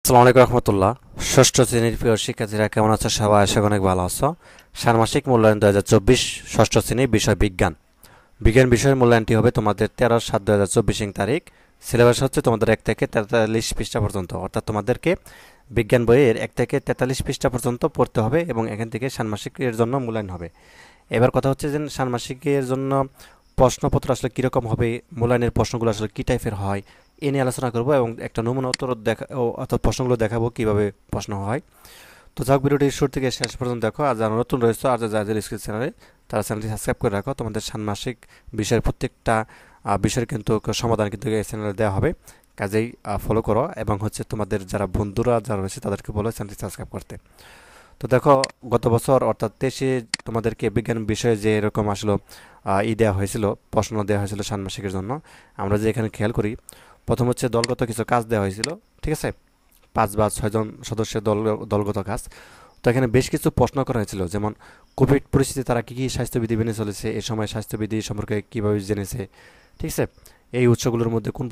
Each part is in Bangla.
আসসালামু আলাইকুম রহমতুল্লাহ। ষষ্ঠ শ্রেণীর প্রিয় শিক্ষার্থীরা কেমন আছো? সবাই আশা করি অনেক ভালো আছো। ষান্মাসিক মূল্যায়ন 2024 ষষ্ঠ শ্রেণী বিষয় বিজ্ঞান। বিজ্ঞান বিষয়ের মূল্যায়নটি হবে তোমাদের 13/7/2024 তারিখ। সিলেবাস হচ্ছে তোমাদের 1 থেকে 43 পৃষ্ঠা পর্যন্ত, অর্থাৎ তোমাদেরকে বিজ্ঞান বইয়ের 1 থেকে 43 পৃষ্ঠা পর্যন্ত পড়তে হবে এবং এখান থেকে ষান্মাসিকের জন্য মূল্যায়ন হবে। এবার কথা হচ্ছে যে ষান্মাসিকের জন্য প্রশ্নপত্র আসলে কীরকম হবে, মূল্যায়নের প্রশ্নগুলো আসলে কী টাইপের হয় এ নিয়ে আলোচনা করব এবং একটা নমুনা উত্তর অর্থাৎ প্রশ্নগুলো দেখাবো কিভাবে প্রশ্ন হয়। তো যাক, ভিডিওটি শুরু থেকে শেষ পর্যন্ত দেখো। আর যারা নতুন রয়েছে আর যাদের স্কুল চ্যানেলে, তারা চ্যানেলটি সাবস্ক্রাইব করে রাখো। তোমাদের ষান্মাসিক বিষয়ের প্রত্যেকটা বিষয়ের কিন্তু সমাধান কিন্তু এই চ্যানেলে দেওয়া হবে, কাজেই ফলো করো এবং হচ্ছে তোমাদের যারা বন্ধুরা যারা রয়েছে তাদেরকে বলো চ্যানেলটি সাবস্ক্রাইব করতে। তো দেখো, গত বছর অর্থাৎ 23-এ তোমাদেরকে বিজ্ঞান বিষয়ে যে এরকম আসলে দেওয়া হয়েছিল, প্রশ্ন দেওয়া হয়েছিল ষান্মাসিকের জন্য। আমরা যে এখানে খেয়াল করি, প্রথম হচ্ছে দলগত কিছু কাজ দেওয়া হয়েছিল, ঠিক আছে? 5 বা 6 জন সদস্যের দলগত কাজ। তো এখানে বেশ কিছু প্রশ্ন করা হয়েছিল, যেমন কোভিড পরিস্থিতি তারা কী কী স্বাস্থ্যবিধি মেনে চলেছে, এ সময় স্বাস্থ্যবিধি সম্পর্কে কীভাবে জেনেছে, ঠিক আছে? এই উৎসগুলোর মধ্যে কোন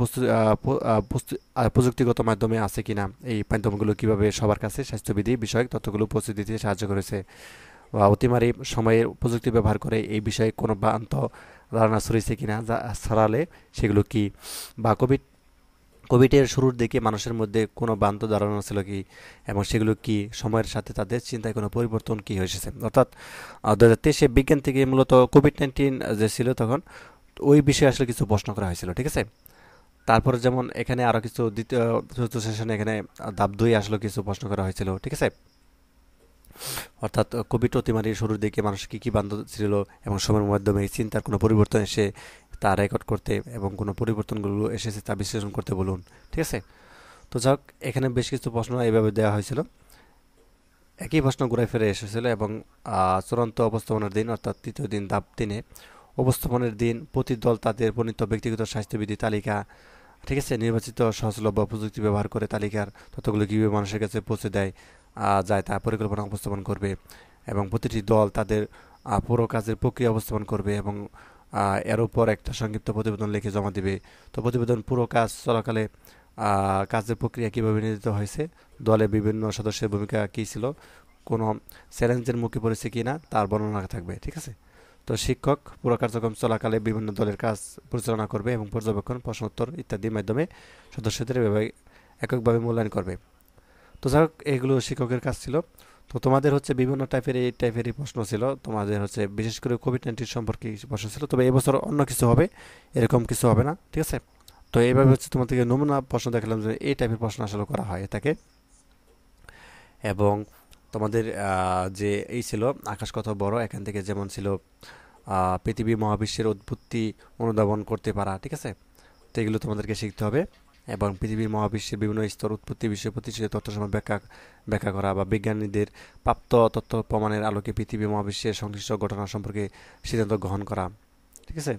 প্রযুক্তিগত মাধ্যমে আছে কিনা, এই মাধ্যমগুলো কীভাবে সবার কাছে স্বাস্থ্যবিধি বিষয়ক তথ্যগুলো পৌঁছে দিতে সাহায্য করেছে, বা অতিমারি সময়ে প্রযুক্তি ব্যবহার করে এই বিষয়ে কোনো ভ্রান্ত ধারণা ছড়িয়েছে কিনা, যা ছড়ালে সেগুলো কি, বা কোভিডের শুরুর দিকে মানুষের মধ্যে কোনো ভ্রান্ত ধারণা ছিল কি এবং সেগুলো কি সময়ের সাথে তাদের চিন্তায় কোনো পরিবর্তন কি হয়েছে। অর্থাৎ 2023-এ বিজ্ঞান থেকে মূলত কোভিড-19 যে ছিল তখন ওই বিষয়ে আসলে কিছু প্রশ্ন করা হয়েছিল, ঠিক আছে? তারপরে যেমন এখানে আরও কিছু দ্বিতীয় চতুর্থ সেশনে এখানে ধাপ 2 আসলে কিছু প্রশ্ন করা হয়েছিল, ঠিক আছে? অর্থাৎ কোভিড অতিমারির শুরুর দিকে মানুষ কী কী বান্ধব ছিল এবং সময়ের মাধ্যমে চিন্তার কোনো পরিবর্তন এসে তা রেকর্ড করতে এবং কোনো পরিবর্তনগুলো এসেছে তা বিশ্লেষণ করতে বলুন, ঠিক আছে? তো যাক, এখানে বেশ কিছু প্রশ্ন এইভাবে দেওয়া হয়েছিল, একই প্রশ্ন ঘুরে ফিরে এসেছিল এবং চূড়ান্ত উপস্থাপনের দিন অর্থাৎ তৃতীয় দিন ধাপ 3-এ উপস্থাপনের দিন প্রতি দল তাদের প্রণীত ব্যক্তিগত স্বাস্থ্যবিধি তালিকা, ঠিক আছে, নির্বাচিত সহজলভ্য প্রযুক্তি ব্যবহার করে তালিকার তথ্যগুলো কীভাবে মানুষের কাছে পৌঁছে যায় তা পরিকল্পনা উপস্থাপন করবে এবং প্রতিটি দল তাদের পুরো কাজের প্রক্রিয়া উপস্থাপন করবে এবং এর উপর একটা সংক্ষিপ্ত প্রতিবেদন লিখে জমা দিবে। তো প্রতিবেদন পুরো কাজ চলাকালে কাজের প্রক্রিয়া কীভাবে নিয়োজিত হয়েছে, দলে বিভিন্ন সদস্যের ভূমিকা কী ছিল, কোনো চ্যালেঞ্জের মুখে পড়েছে কি না তার বর্ণনা থাকবে, ঠিক আছে? তো শিক্ষক পুরো কার্যক্রম চলাকালে বিভিন্ন দলের কাজ পরিচালনা করবে এবং পর্যবেক্ষণ, প্রশ্ন উত্তর ইত্যাদির মাধ্যমে সদস্যদের এককভাবে মূল্যায়ন করবে। তো যাই হোক, এগুলো শিক্ষকের কাজ ছিল। তো তোমাদের হচ্ছে বিভিন্ন টাইপের এই টাইপেরই প্রশ্ন ছিল, তোমাদের হচ্ছে বিশেষ করে কোভিড-19 সম্পর্কে প্রশ্ন ছিল, তবে এবছর অন্য কিছু হবে, এরকম কিছু হবে না, ঠিক আছে? তো এইভাবে হচ্ছে তোমাদেরকে নমুনা প্রশ্ন দেখালাম যে এই টাইপের প্রশ্ন আসলে করা হয় থাকে। এবং তোমাদের যে এই ছিল আকাশ কত বড়, এখান থেকে যেমন ছিল পৃথিবী মহাবিশ্বের উৎপত্তি অনুধাবন করতে পারা, ঠিক আছে? তো এগুলো তোমাদেরকে শিখতে হবে এবং পৃথিবীর মহাবিশ্বের বিভিন্ন স্তর উৎপত্তি বিষয়ে প্রতিষ্ঠিত তথ্য সময় ব্যাখ্যা করা বা বিজ্ঞানীদের প্রাপ্ত তথ্য প্রমাণের আলোকে পৃথিবী মহাবিশ্বের সংশ্লিষ্ট ঘটনা সম্পর্কে সিদ্ধান্ত গ্রহণ করা, ঠিক আছে?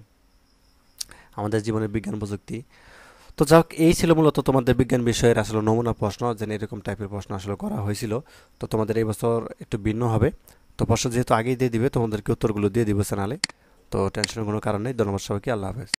আমাদের জীবনের বিজ্ঞান প্রযুক্তি। তো যাক, এই ছিল মূলত তোমাদের বিজ্ঞান বিষয়ের আসলে নমুনা প্রশ্ন, যেন এরকম টাইপের প্রশ্ন আসলে করা হয়েছিল। তো তোমাদের এই বছর একটু ভিন্ন হবে। তো প্রশ্ন যেহেতু আগেই দিয়ে দিবে, তোমাদেরকে উত্তরগুলো দিয়ে দিব চ্যানেলে, তো টেনশনের কোনো কারণ নেই। ধন্যবাদ সবাইকে, আল্লাহ হাফেজ।